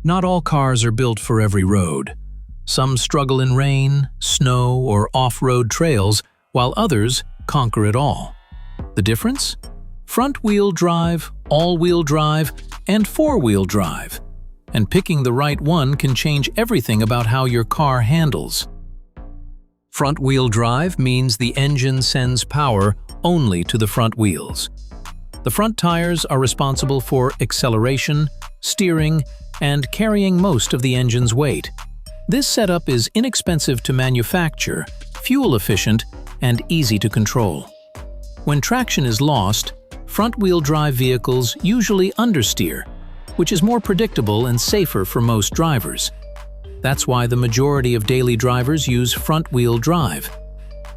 Not all cars are built for every road. Some struggle in rain, snow, or off-road trails, while others conquer it all. The difference? Front-wheel drive, all-wheel drive, and four-wheel drive. And picking the right one can change everything about how your car handles. Front-wheel drive means the engine sends power only to the front wheels. The front tires are responsible for acceleration, steering, and carrying most of the engine's weight. This setup is inexpensive to manufacture, fuel-efficient, and easy to control. When traction is lost, front-wheel drive vehicles usually understeer, which is more predictable and safer for most drivers. That's why the majority of daily drivers use front-wheel drive.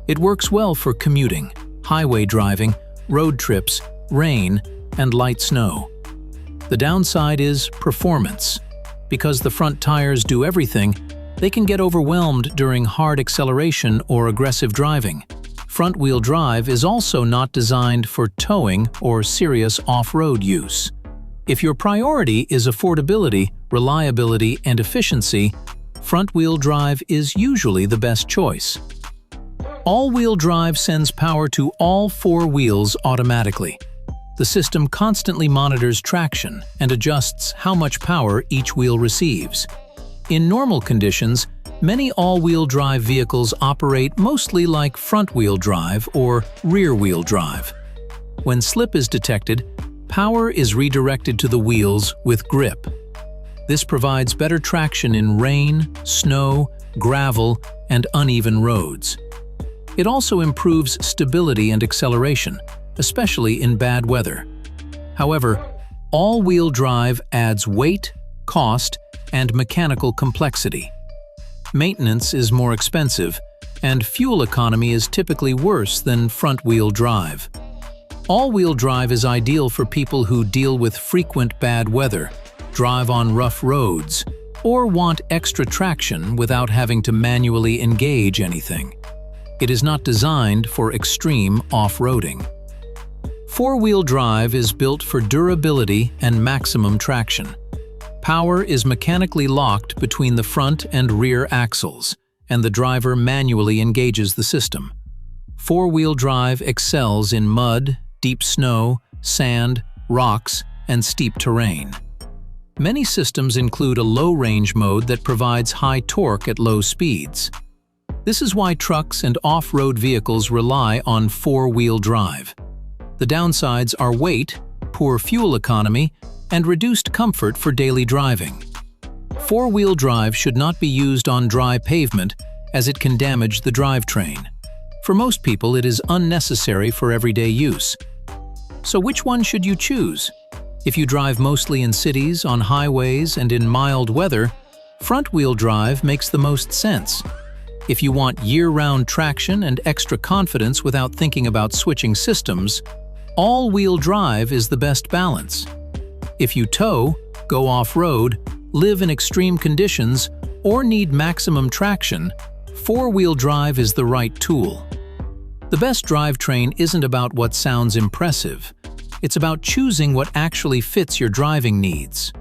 It works well for commuting, highway driving, road trips, rain, and light snow. The downside is performance. Because the front tires do everything, they can get overwhelmed during hard acceleration or aggressive driving. Front-wheel drive is also not designed for towing or serious off-road use. If your priority is affordability, reliability, and efficiency, front-wheel drive is usually the best choice. All-wheel drive sends power to all four wheels automatically. The system constantly monitors traction and adjusts how much power each wheel receives. In normal conditions, many all-wheel drive vehicles operate mostly like front-wheel drive or rear-wheel drive. When slip is detected, power is redirected to the wheels with grip. This provides better traction in rain, snow, gravel, and uneven roads. It also improves stability and acceleration, especially in bad weather. However, all-wheel drive adds weight, cost, and mechanical complexity. Maintenance is more expensive, and fuel economy is typically worse than front-wheel drive. All-wheel drive is ideal for people who deal with frequent bad weather, drive on rough roads, or want extra traction without having to manually engage anything. It is not designed for extreme off-roading. Four-wheel drive is built for durability and maximum traction. Power is mechanically locked between the front and rear axles, and the driver manually engages the system. Four-wheel drive excels in mud, deep snow, sand, rocks, and steep terrain. Many systems include a low-range mode that provides high torque at low speeds. This is why trucks and off-road vehicles rely on four-wheel drive. The downsides are weight, poor fuel economy, and reduced comfort for daily driving. Four-wheel drive should not be used on dry pavement as it can damage the drivetrain. For most people, it is unnecessary for everyday use. So which one should you choose? If you drive mostly in cities, on highways, and in mild weather, front-wheel drive makes the most sense. If you want year-round traction and extra confidence without thinking about switching systems, all-wheel drive is the best balance. If you tow, go off-road, live in extreme conditions, or need maximum traction, four-wheel drive is the right tool. The best drivetrain isn't about what sounds impressive. It's about choosing what actually fits your driving needs.